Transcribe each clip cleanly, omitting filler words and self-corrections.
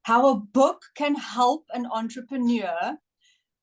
how a book can help an entrepreneur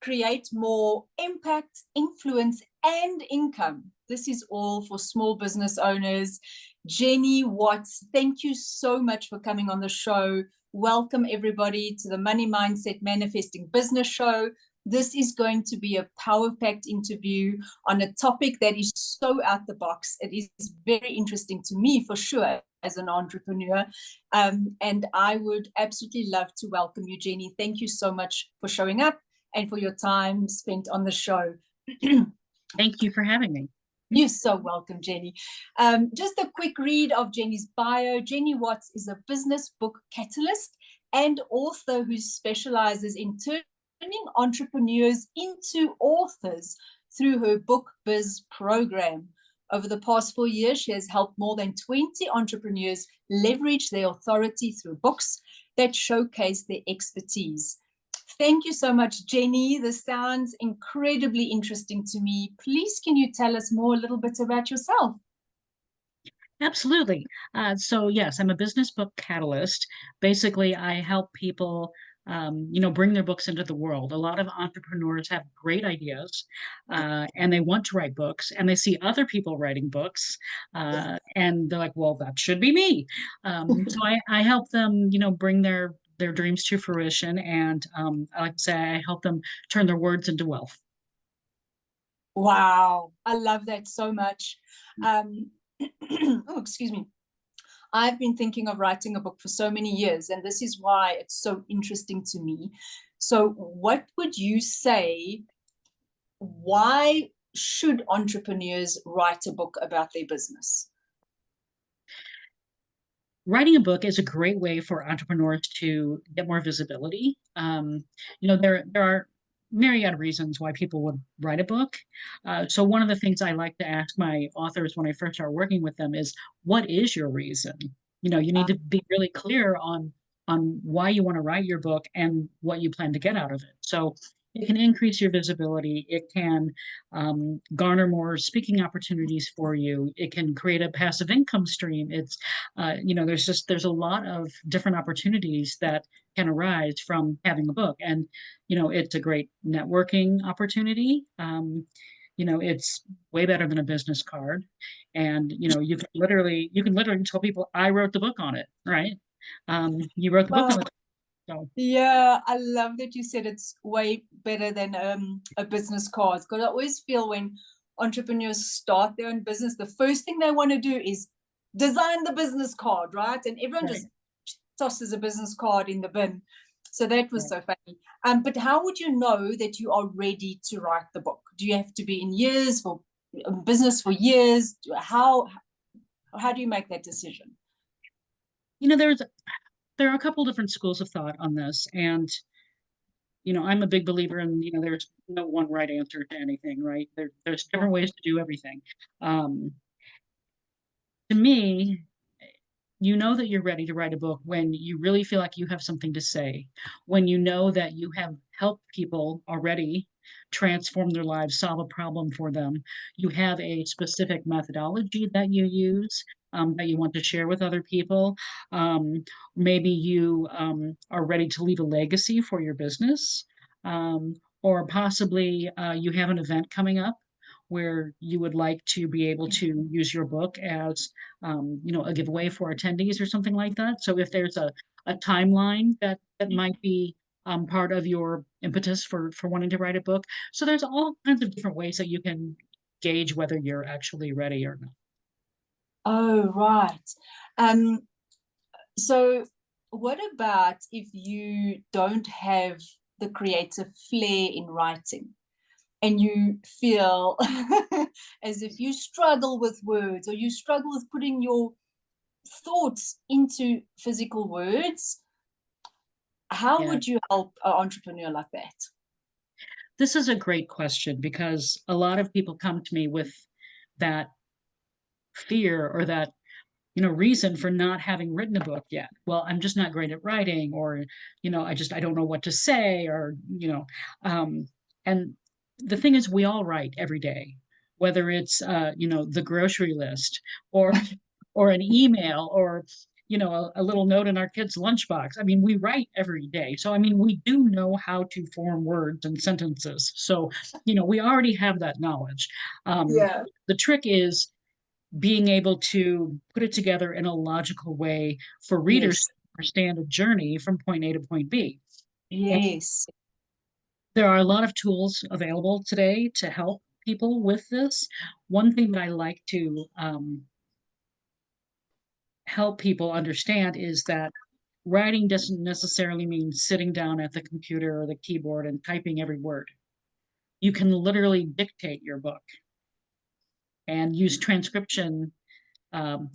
create more impact, influence, and income. This is all for small business owners. Jenny Watz, thank you so much for coming on the show. Welcome, everybody, to the Money Mindset Manifesting Business Show. This is going to be a power-packed interview on a topic that is so out the box. It is very interesting to me, for sure, as an entrepreneur. And I would absolutely love to welcome you, Jenny. Thank you so much for showing up and for your time spent on the show. Thank you for having me. You're so welcome, Jenny. Just a quick read of Jenny's bio. Jenny Watz is a business book catalyst and author who specializes in turning entrepreneurs into authors through her Book Biz program. Over the past 4 years, she has helped more than 20 entrepreneurs leverage their authority through books that showcase their expertise. Thank you so much, Jenny. This sounds incredibly interesting to me. Please, can you tell us more a little bit about yourself? Absolutely. So yes, I'm a business book catalyst. Basically, I help people, bring their books into the world. A lot of entrepreneurs have great ideas, and they want to write books, and they see other people writing books, and they're like, "Well, that should be me." So I help them, bring their dreams to fruition, and I like to say I help them turn their words into wealth. Wow, I love that so much. Oh, excuse me. I've been thinking of writing a book for so many years, and this is why it's so interesting to me. So what would you say, why should entrepreneurs write a book about their business? Writing a book is a great way for entrepreneurs to get more visibility. There are myriad reasons why people would write a book. So one of the things I like to ask my authors when I first start working with them is, what is your reason? You need to be really clear on why you want to write your book and what you plan to get out of it. So it can increase your visibility. It can garner more speaking opportunities for you. It can create a passive income stream. There's a lot of different opportunities that can arise from having a book, and it's a great networking opportunity. It's way better than a business card, and you can literally tell people, I wrote the book on it, right? You wrote the book on it. So Yeah, I love that you said it's way better than a business card, because I always feel when entrepreneurs start their own business, the first thing they want to do is design the business card, right? And everyone right. just tosses a business card in the bin. So that was Right. so funny. But how would you know that you are ready to write the book? Do you have to be in years for business for years? How do you make that decision? You know, there's there are a couple different schools of thought on this, and I'm a big believer in, there's no one right answer to anything, right? There's different ways to do everything. Um, to me, you know that you're ready to write a book when you really feel like you have something to say, when you know that you have helped people already transform their lives, solve a problem for them. You have a specific methodology that you use, that you want to share with other people. Maybe you are ready to leave a legacy for your business, or possibly you have an event coming up where you would like to be able to use your book as a giveaway for attendees or something like that. So if there's a timeline that might be part of your impetus for wanting to write a book. So there's all kinds of different ways that you can gauge whether you're actually ready or not. Oh, right. Um, so what about if you don't have the creative flair in writing and you feel as if you struggle with words, or you struggle with putting your thoughts into physical words? How Yeah. would you help an entrepreneur like that? This is a great question because a lot of people come to me with that fear or that reason for not having written a book yet. Well, I'm just not great at writing, or, I don't know what to say, or, and the thing is, we all write every day, whether it's, the grocery list or, or an email, or, you know, a little note in our kids' lunchbox. I mean, we write every day. So, I mean, we do know how to form words and sentences. So, you know, we already have that knowledge. Yeah. The trick is being able to put it together in a logical way for readers Yes. to understand a journey from point A to point B. And Yes. there are a lot of tools available today to help people with this. One thing that I like to help people understand is that writing doesn't necessarily mean sitting down at the computer or the keyboard and typing every word. You can literally dictate your book and use transcription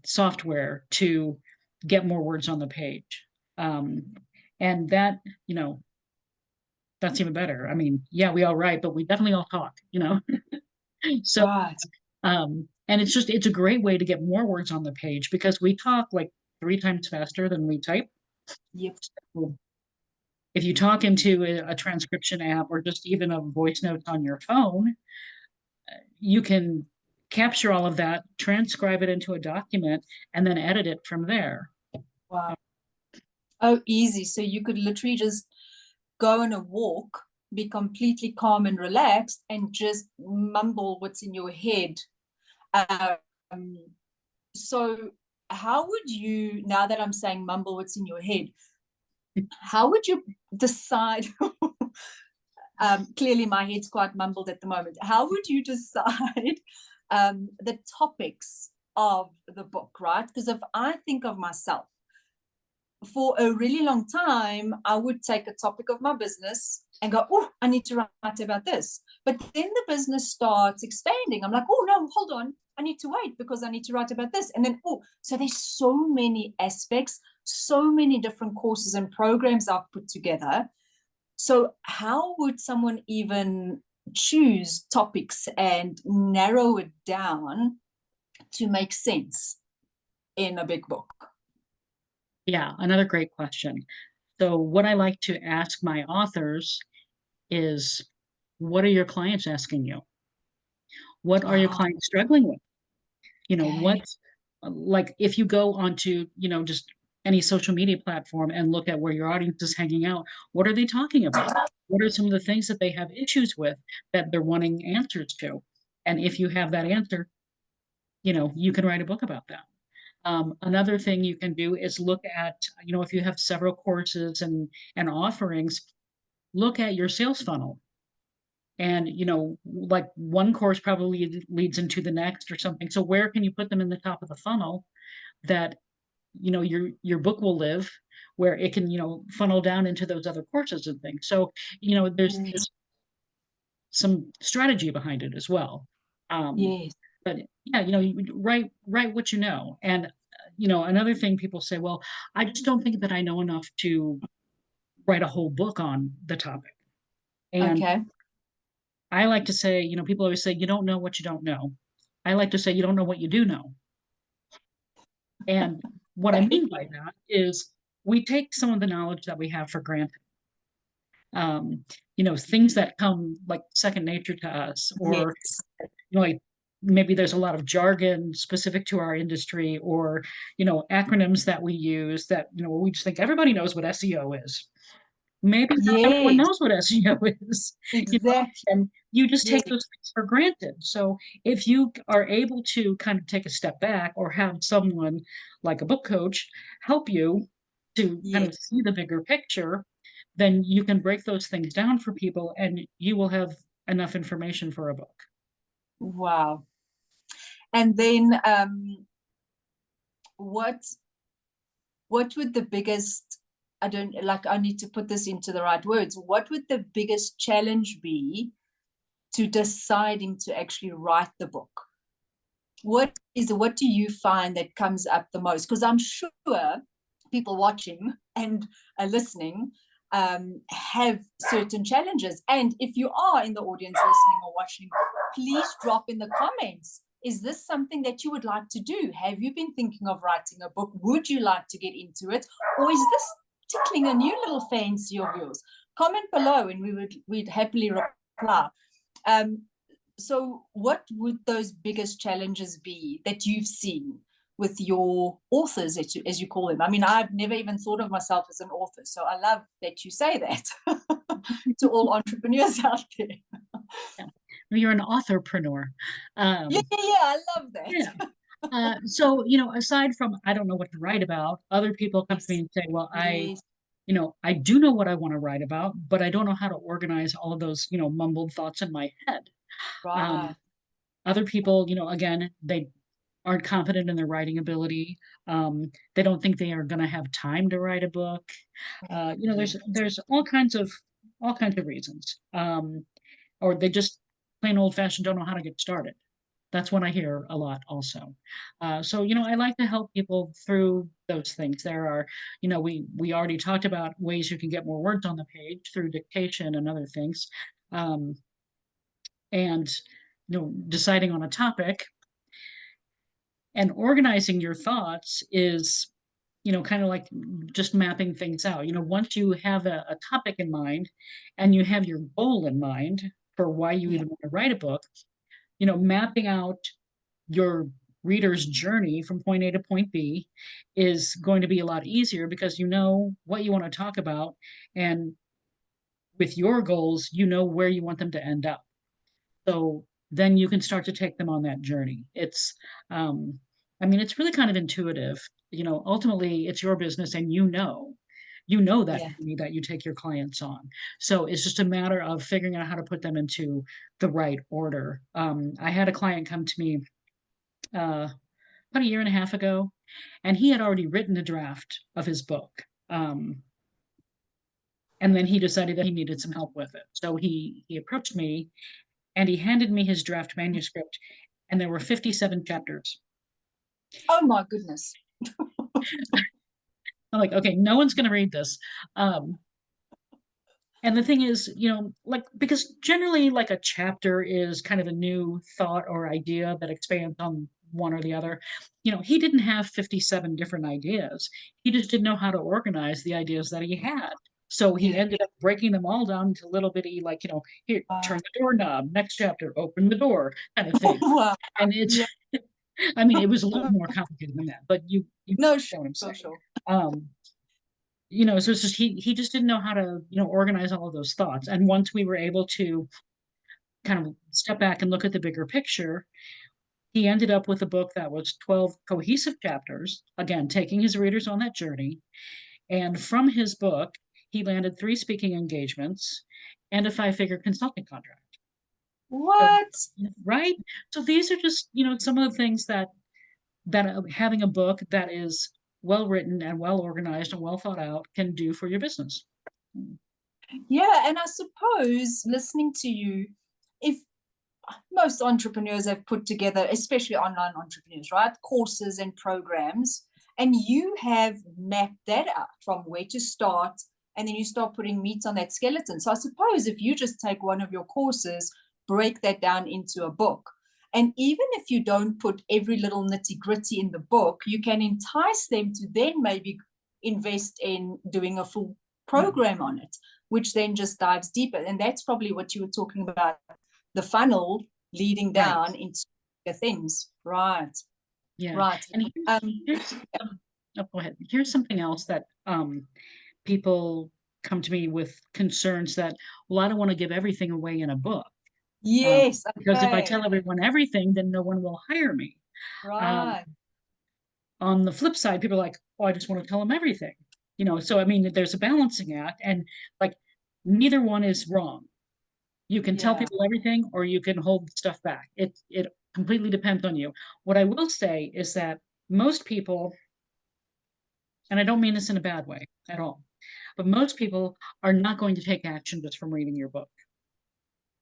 software to get more words on the page. Um, and that, you know, that's even better. I mean, yeah, we all write, but we definitely all talk, you know? So, Right. and it's just, it's a great way to get more words on the page because we talk like 3 times faster than we type. Yep. So if you talk into a transcription app or just even a voice note on your phone, you can capture all of that, transcribe it into a document, and then edit it from there. Wow. Oh, easy. So you could literally just go on a walk, be completely calm and relaxed, and just mumble what's in your head. Um, so how would you, now that I'm saying mumble what's in your head, how would you decide? Clearly my head's quite mumbled at the moment. How would you decide the topics of the book, right? Because if I think of myself, for a really long time, I would take a topic of my business and go, oh, I need to write about this. But then the business starts expanding. I'm like, oh, no, hold on. I need to wait because I need to write about this. And then, oh, so there's so many aspects, so many different courses and programs I've put together. So how would someone even choose topics and narrow it down to make sense in a big book? Yeah, another great question. So, what I like to ask my authors is, what are your clients asking you? What are your Ah, clients struggling with? You know, okay. like if you go onto, you know, just any social media platform and look at where your audience is hanging out, what are they talking about? What are some of the things that they have issues with that they're wanting answers to? And if you have that answer, you know, you can write a book about that. Another thing you can do is look at, you know, if you have several courses and offerings, look at your sales funnel. And, you know, like one course probably leads into the next or something. So where can you put them in the top of the funnel that, you know, your book will live, where it can, you know, funnel down into those other courses and things. So, you know, there's some strategy behind it as well. Um, Yes. but yeah, you know, you write what you know. And you know, another thing people say, well, I just don't think that I know enough to write a whole book on the topic. And Okay. I like to say, you know, people always say, you don't know what you don't know. I like to say, you don't know what you do know. And what I Okay. mean by that is we take some of the knowledge that we have for granted. Um, you know, things that come like second nature to us, or Yes. you know, like maybe there's a lot of jargon specific to our industry, or you know, acronyms that we use that, you know, we just think everybody knows what SEO is. Maybe not everyone Yes. knows what SEO is, you know, Exactly. and you just Yes. take those things for granted. So if you are able to kind of take a step back or have someone like a book coach help you to kind Yes. of see the bigger picture, then you can break those things down for people and you will have enough information for a book. Wow. And then what would the biggest, I don't like, I need to put this into the right words. What would the biggest challenge be to deciding to actually write the book? What do you find that comes up the most? Because I'm sure people watching and listening have certain challenges. And if you are in the audience listening or watching, please drop in the comments. Is this something that you would like to do? Have you been thinking of writing a book? Would you like to get into it? Or is this tickling a new little fancy of yours? Comment below and we'd happily reply. So what would those biggest challenges be that you've seen with your authors, as you call them. I mean, I've never even thought of myself as an author, so I love that you say that to all entrepreneurs out there. Yeah. You're an authorpreneur. Yeah, I love that. Yeah. So, aside from I don't know what to write about, other people come to me Yes, and say, well, yes, I do know what I want to write about, but I don't know how to organize all of those, mumbled thoughts in my head. right. Um, Other people, again, they aren't confident in their writing ability. They don't think they are going to have time to write a book. Yeah. There's all kinds of reasons, or they just plain old fashioned don't know how to get started. That's what I hear a lot also. So, I like to help people through those things. There are, we already talked about ways you can get more words on the page through dictation and other things. Um, and, deciding on a topic and organizing your thoughts is, kind of like just mapping things out. Once you have a topic in mind and you have your goal in mind for why you Yeah. even want to write a book, mapping out your reader's journey from point A to point B is going to be a lot easier because you know what you want to talk about. And with your goals, you know where you want them to end up. So then you can start to take them on that journey. Um, it's really kind of intuitive. Ultimately, it's your business and you know that Yeah. journey that you take your clients on. So it's just a matter of figuring out how to put them into the right order. I had a client come to me uh, about a year and a half ago, and he had already written a draft of his book. Um, and then he decided that he needed some help with it. So he approached me and he handed me his draft manuscript, and there were 57 chapters. Oh my goodness. I'm like, okay, no one's going to read this. Um, and the thing is, like, because generally, like, a chapter is kind of a new thought or idea that expands on one or the other. He didn't have 57 different ideas. He just didn't know how to organize the ideas that he had. So he Yeah. ended up breaking them all down into little bitty, like, here, turn Wow. the doorknob, next chapter, open the door, kind of thing. Wow. And it's, Yeah. it was a little more complicated than that, but you No, know what I'm sure, saying. sure. Um, so it's just he just didn't know how to, organize all of those thoughts. And once we were able to kind of step back and look at the bigger picture, he ended up with a book that was 12 cohesive chapters, again, taking his readers on that journey. And from his book, he landed 3 speaking engagements and a 5-figure consulting contract. So, What? right? So these are just, some of the things that having a book that is well written and well organized and well thought out can do for your business. Yeah, and I suppose listening to you, if most entrepreneurs have put together, especially online entrepreneurs, right, courses and programs, and you have mapped that out from where to start, and then you start putting meat on that skeleton. So I suppose if you just take one of your courses, break that down into a book, and even if you don't put every little nitty gritty in the book, you can entice them to then maybe invest in doing a full program on it, which then just dives deeper. And that's probably what you were talking about, the funnel leading Right. down into the things. Right. Yeah. Right. And Um, here's oh, go ahead. Here's something else that people come to me with concerns that, well, I don't want to give everything away in a book. yes. Because if I Okay. tell everyone everything, then no one will hire me. Um, Right. on the flip side, people are like, oh, I just want to tell them everything. So there's a balancing act, and like neither one is wrong. You can tell Yeah. people everything or you can hold stuff back. It completely depends on you. What I will say is that most people, and I don't mean this in a bad way at all, but most people are not going to take action just from reading your book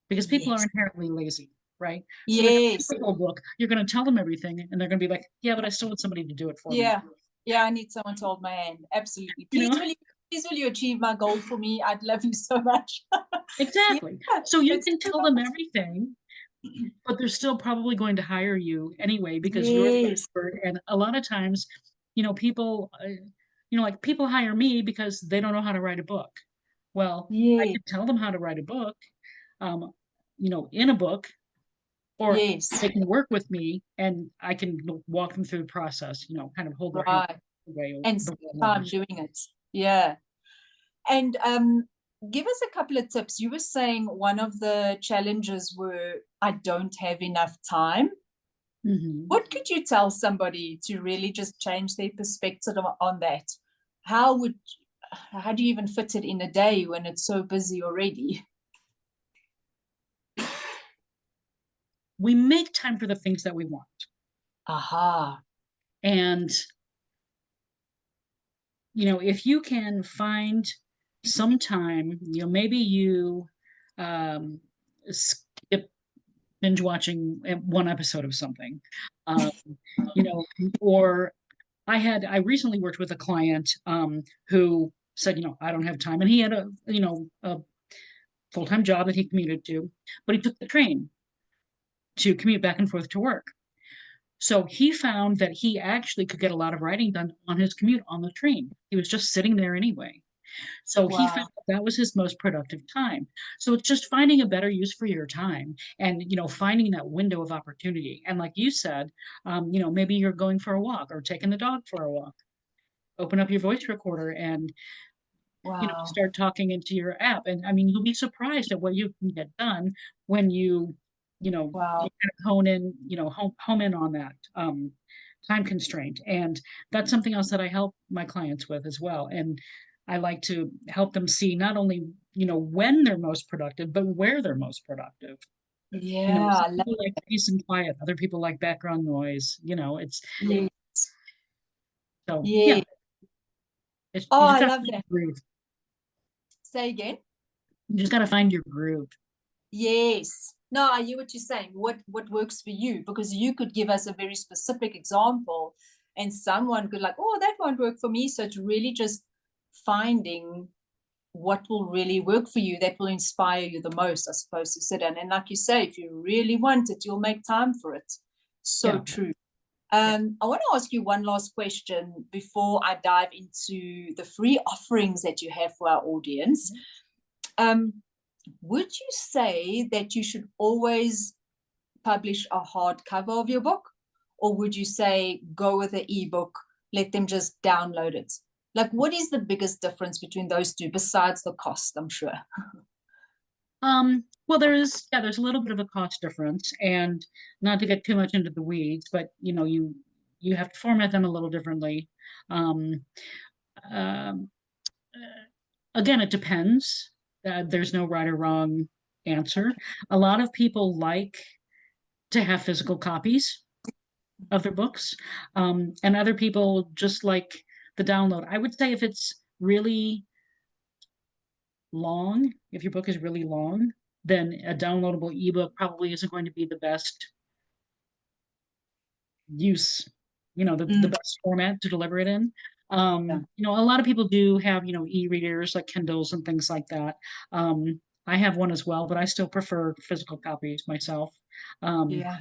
because people are Yes. inherently lazy, right? So they're going to Yes. read the whole book. You're going to tell them everything, and they're going to be like, "Yeah, but I still want somebody to do it for me." Yeah. Yeah. I need someone to hold my hand. Absolutely. You know Please will you achieve my goal for me? I'd love you so much. Yeah. exactly. So you It's can tell them everything, but they're still probably going to hire you anyway because you're the yes. expert. And a lot of times, people, like people hire me because they don't know how to write a book. Well, I Yes. can tell them how to write a book, um, in a book, or Yes, they can work with me and I can walk them through the process, kind of hold their hand right. the way And the spend way I time want. doing it. Yeah. And give us a couple of tips. You were saying one of the challenges were I don't have enough time. Mhm. What could you tell somebody to really just change their perspective on that? How would how do you even fit it in a day when it's so busy already? We make time for the things that we want. Aha. And, if you can find some time, maybe you um, skip binge watching one episode of something, um, you know, or I recently worked with a client who said, I don't have time. And he had a full-time job that he commuted to, but he took the train to commute back and forth to work. So he found that he actually could get a lot of writing done on his commute on the train. He was just sitting there anyway. So he found Wow. that was his most productive time. So it's just finding a better use for your time and, finding that window of opportunity. And like you said, maybe you're going for a walk or taking the dog for a walk. Open up your voice recorder and, Wow. start talking into your app. And I mean, you'll be surprised at what you can get done when you Wow. kind of home in on that time constraint. And that's something else that I help my clients with as well. And I like to help them see not only, when they're most productive, but where they're most productive. Yeah, Some I love people like peace and quiet, other people like background noise, it's it. so yeah, Yeah. you Oh, just I gotta love find that. your groove. Say again. You just gotta find your groove. Yes. No, I hear what you're saying. What works for you? Because you could give us a very specific example, and someone could like, oh, that won't work for me. So it's really just finding what will really work for you, that will inspire you the most, I suppose, to sit down. And like you say, if you really want it, you'll make time for it. So Yeah. true. Yeah. I want to ask you one last question before I dive into the free offerings that you have for our audience. Um, would you say that you should always publish a hardcover of your book? Or would you say go with the ebook, let them just download it? Like, what is the biggest difference between those two besides the cost, I'm sure? Well, there's a little bit of a cost difference, and not to get too much into the weeds, but you have to format them a little differently. Um, um, Again, it depends. There's no right or wrong answer. Okay. A lot of people like to have physical copies of their books, and other people just like the download. I would say if it's really long, if your book is really long, then a downloadable ebook probably isn't going to be the best use, the Mm, best format to deliver it in. yeah. A lot of people do have, e-readers like Kindles and things like that. I have one as well, but I still prefer physical copies myself. Um, Yeah.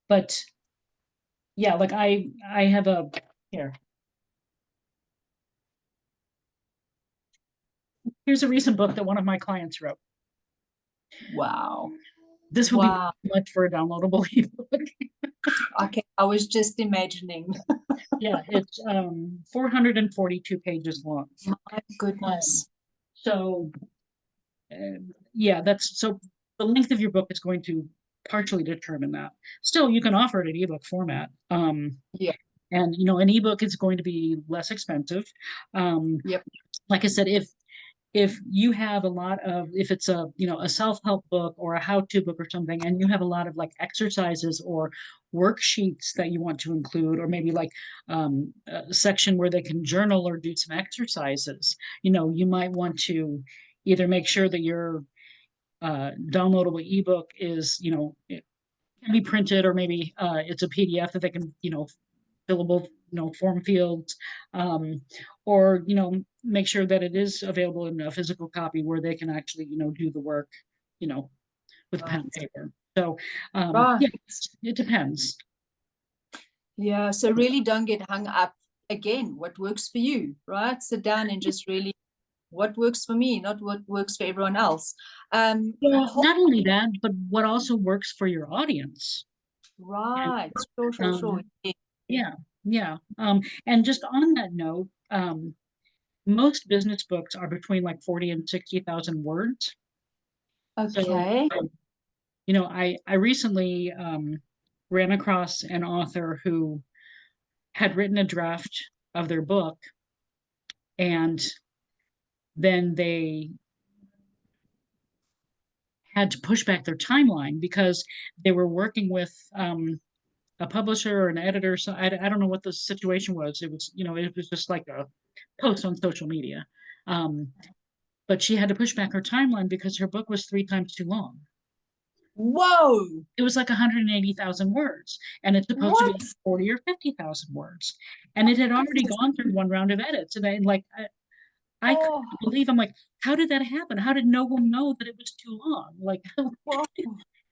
but yeah, like I have a here. Here's a recent book that one of my clients wrote. Wow. This would be Wow. much for a downloadable ebook. Okay. I was just imagining. Yeah, it's 442 pages long. My Um, goodness. so yeah, that's so the length of your book is going to partially determine that. Still, you can offer it in ebook format. Yeah. And an ebook is going to be less expensive. Um, Yep. like I said, if you have a lot of if it's a self-help book or a how-to book or something, and you have a lot of like exercises or worksheets that you want to include, or maybe like a section where they can journal or do some exercises, you might want to either make sure that your downloadable ebook is it can be printed, or maybe it's a PDF that they can fillable form fields, um, or make sure that it is available in a physical copy where they can actually do the work you know with pen and Right. paper. So Right. yeah, it depends. Yeah. So really don't get hung up again. What works for you, right? Sit down and just really what works for me, not what works for everyone else. Well, Hold not only that, but what also works for your audience. Right. Sure, sure, sure. Um, yeah, yeah. And just on that note, most business books are between like 40 and 60,000 words. So, Okay. I recently ran across an author who had written a draft of their book, and then they had to push back their timeline because they were working with a publisher or an editor. So I don't know what the situation was. It was just like a post on social media. Um, but she had to push back her timeline because her book was 3 times too long. Whoa. It was like 180,000 words, and it's supposed to be What? 40 or 50,000 words. And it had already gone through one round of edits. And I Oh, couldn't believe, I'm like, how did that happen? How did no one know that it was too long? Like, whoa.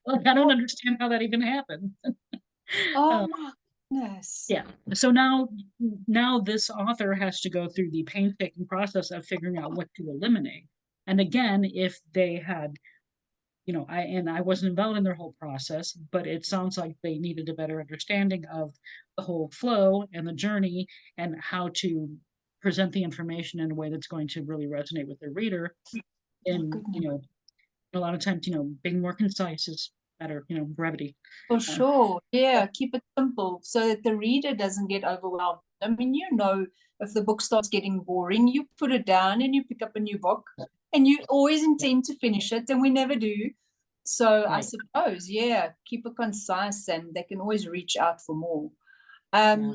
I don't understand how that even happened. Oh Uh, my goodness. yeah. So now this author has to go through the painstaking process of figuring out what to eliminate. And again, if they had, I wasn't involved in their whole process, but it sounds like they needed a better understanding of the whole flow and the journey and how to present the information in a way that's going to really resonate with their reader. Oh And, goodness. a lot of times, being more concise is better, brevity. For Uh, sure. Yeah, keep it simple so that the reader doesn't get overwhelmed. I mean, if the book starts getting boring, you put it down and you pick up a new book and you always intend to finish it, and we never do. So I right. suppose, yeah, keep it concise and they can always reach out for more. Yeah.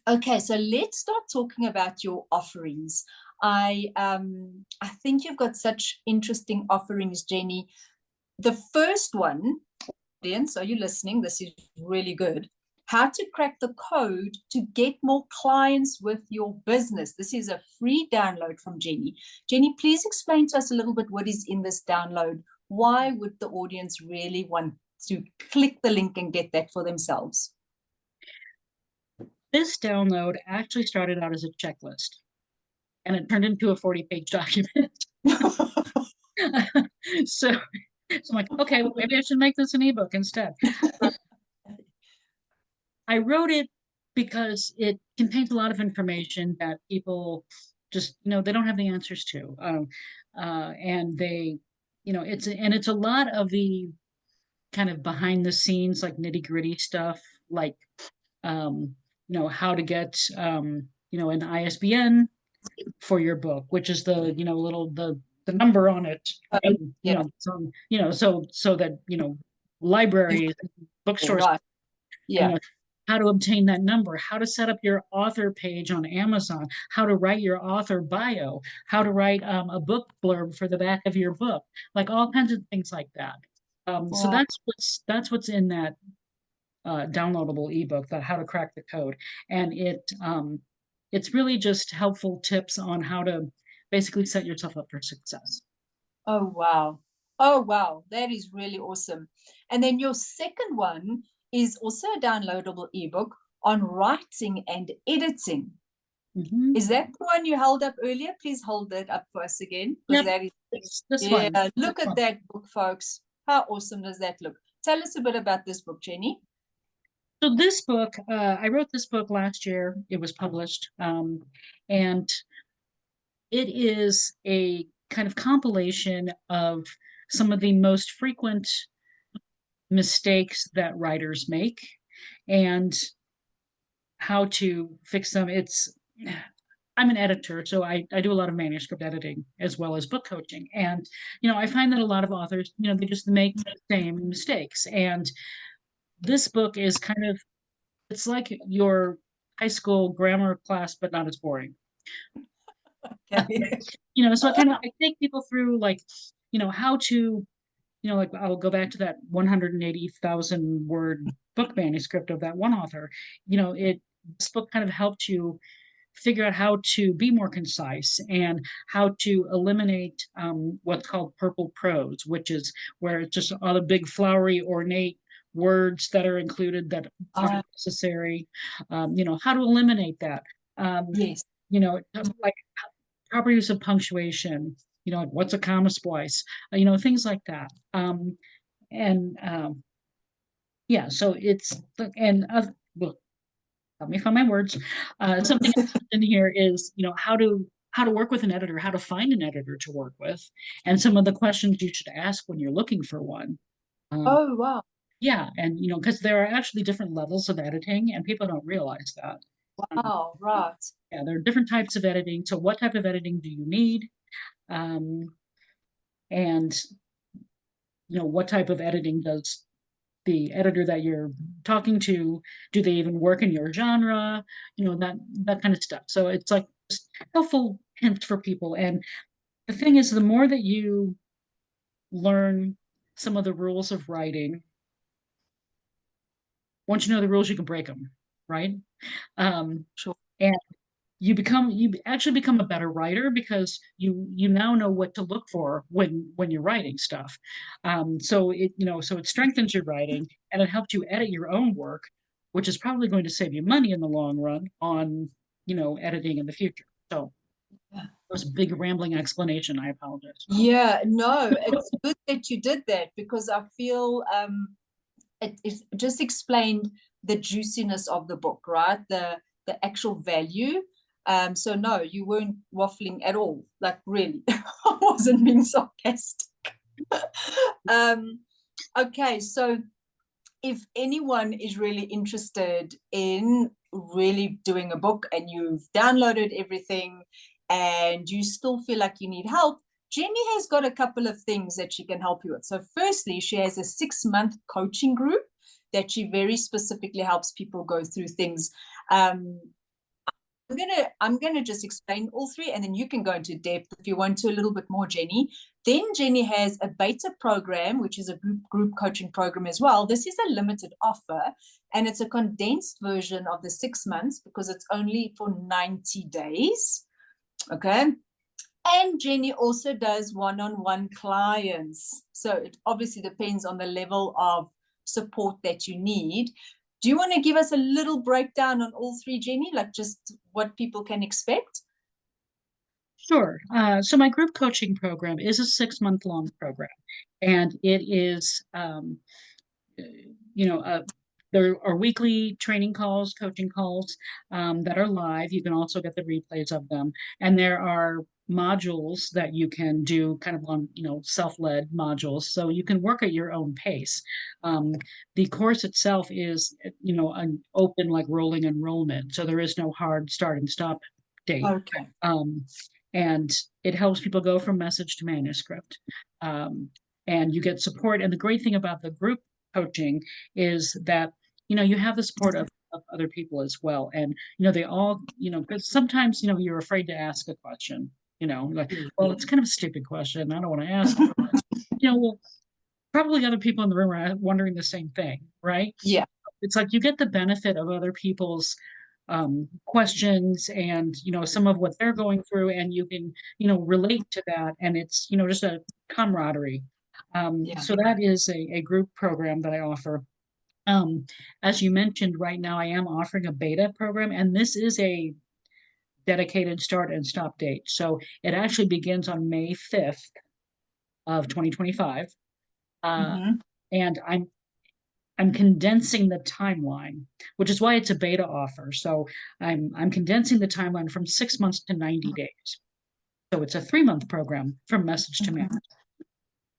Okay, so let's start talking about your offerings. I think you've got such interesting offerings, Jenny. The first one, audience, are you listening? This is really good. How to crack the code to get more clients with your business. This is a free download from Jenny. Jenny, please explain to us a little bit what is in this download. Why would the audience really want to click the link and get that for themselves? This download actually started out as a checklist and it turned into a 40-page document. so, so I'm like, okay, well, maybe I should make this an ebook instead. I wrote it because it contains a lot of information that people just, they don't have the answers to. And it's a lot of the kind of behind the scenes, like nitty gritty stuff, like, how to get, an ISBN for your book, which is the, the number on it, and, Yeah, so that, libraries, bookstores, right. you Yeah. know, how to obtain that number, how to set up your author page on Amazon, how to write your author bio, how to write a book blurb for the back of your book, like all kinds of things like that. So Wow. that's what's in that downloadable ebook, that How to Crack the Code, and it's really just helpful tips on how to basically set yourself up for success. Oh, wow. Oh, wow. That is really awesome. And then your second one is also a downloadable ebook on writing and editing. Mhm. Is that the one you held up earlier? Please hold that up for us again, because Yep, that is, this yeah, one. look at that book, folks. How awesome does that look? Tell us a bit about this book, Jenny. So this book, I wrote this book last year. It was published, and it is a kind of compilation of some of the most frequent mistakes that writers make and how to fix them. I'm an editor, so I do a lot of manuscript editing as well as book coaching. And, I find that a lot of authors, they just make the same mistakes. And this book is kind of, it's like your high school grammar class, but not as boring. Okay. So I take people through like, how to, like I'll go back to that 180,000 word book manuscript of that one author. This book kind of helped you figure out how to be more concise and how to eliminate what's called purple prose, which is where it's just all the big, flowery, ornate words that are included that aren't necessary. How to eliminate that. Um, Yes. like proper use of punctuation. Like what's a comma splice? Things like that. And Yeah, so it's and well, let me find my words. Something else in here is, how to work with an editor, how to find an editor to work with, and some of the questions you should ask when you're looking for one. Um, Oh, wow. yeah, and because there are actually different levels of editing, and people don't realize that. Um, Wow, right. yeah, there are different types of editing. So, what type of editing do you need? Um, and what type of editing does the editor that you're talking to, do they even work in your genre? That kind of stuff. So it's like just helpful hints for people. And the thing is, the more that you learn some of the rules of writing, once you know the rules, you can break them, right? Um, Sure. and you actually become a better writer because you now know what to look for when you're writing stuff. So it strengthens your writing and it helps you edit your own work, which is probably going to save you money in the long run on editing in the future. So Yeah. it was a big rambling explanation. I apologize. Yeah, no, it's good that you did that because I feel it just explained the juiciness of the book, right? The actual value. So no, you weren't waffling at all. Like really, I wasn't being sarcastic. um, okay, so if anyone is really interested in really doing a book and you've downloaded everything and you still feel like you need help, Jenny has got a couple of things that she can help you with. So, firstly, she has a 6-month coaching group that she very specifically helps people go through things. Um, I'm gonna just explain all three, and then you can go into depth if you want to a little bit more, Jenny. Then Jenny has a beta program, which is a group coaching program as well. This is a limited offer, and it's a condensed version of the 6 months because it's only for 90 days. Okay. And Jenny also does one-on-one clients. So it obviously depends on the level of support that you need. Do you want to give us a little breakdown on all three, Jenny? Like just what people can expect? Sure. So my group coaching program is a 6-month long program, and it is uh, you know, uh, there are weekly training calls, coaching calls that are live. You can also get the replays of them. And there are modules that you can do kind of on, self-led modules. So you can work at your own pace. Um, the course itself is, an open, like rolling enrollment. So there is no hard start and stop date. Okay. Um, and it helps people go from message to manuscript. Um, and you get support. And the great thing about the group coaching is that you have the support of other people as well, and they all because sometimes you're afraid to ask a question, like, well, it's kind of a stupid question, I don't want to ask it. Well, probably other people in the room are wondering the same thing, right? Yeah. It's like you get the benefit of other people's questions and some of what they're going through, and you can relate to that, and it's just a camaraderie. Yeah. So that is a group program that I offer. um, as you mentioned, right now I am offering a beta program, and this is a dedicated start and stop date. So it actually begins on May 5th of 2025. Uh, Mm-hmm. and I'm condensing the timeline, which is why it's a beta offer. So I'm condensing the timeline from 6 months to 90 days. So it's a 3-month program from message to Mm-hmm.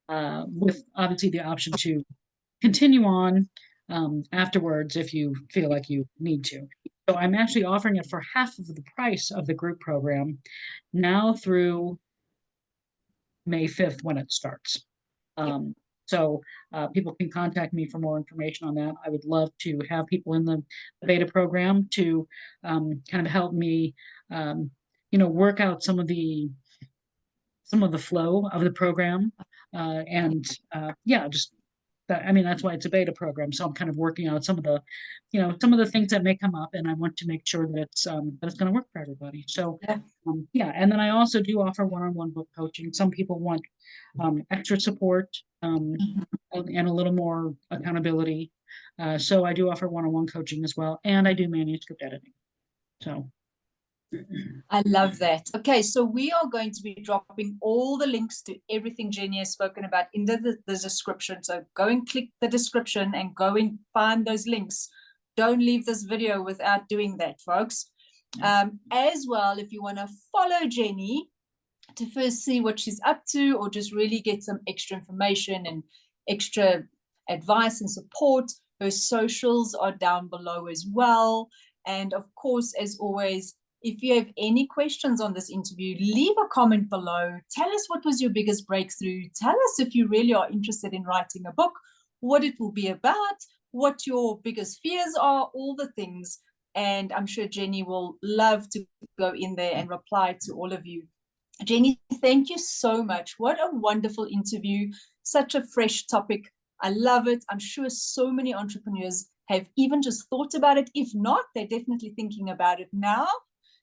man, with obviously the option to continue on afterwards if you feel like you need to. So I'm actually offering it for half of the price of the group program now through May 5th when it starts. Yep. Um, so people can contact me for more information on that. I would love to have people in the beta program to kind of help me, work out some of the flow of the program, and yeah, just I mean, that's why it's a beta program. So I'm kind of working out some of the things that may come up, and I want to make sure that it's going to work for everybody. So, Yeah. yeah, and then I also do offer one-on-one book coaching. Some people want extra support, Mhm. and a little more accountability. So I do offer one-on-one coaching as well, and I do manuscript editing. So I love that. Okay, so we are going to be dropping all the links to everything Jenny has spoken about in the description. So go and click the description and go and find those links. Don't leave this video without doing that, folks. As well, if you want to follow Jenny to first see what she's up to, or just really get some extra information and extra advice and support, her socials are down below as well. And of course, as always, if you have any questions on this interview, leave a comment below. Tell us what was your biggest breakthrough. Tell us if you really are interested in writing a book, what it will be about, what your biggest fears are, all the things. And I'm sure Jenny will love to go in there and reply to all of you. Jenny, thank you so much. What a wonderful interview. Such a fresh topic. I love it. I'm sure so many entrepreneurs have even just thought about it. If not, they're definitely thinking about it now.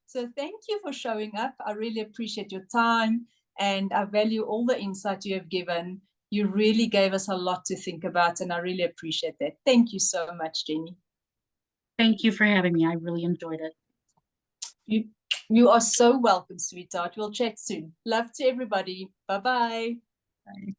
So thank you for showing up. I really appreciate your time, and I value all the insight you have given. You really gave us a lot to think about, and I really appreciate that. Thank you so much, Jenny. Thank you for having me. I really enjoyed it. You are so welcome, sweetheart. We'll chat soon. Love to everybody. Bye-bye. Bye.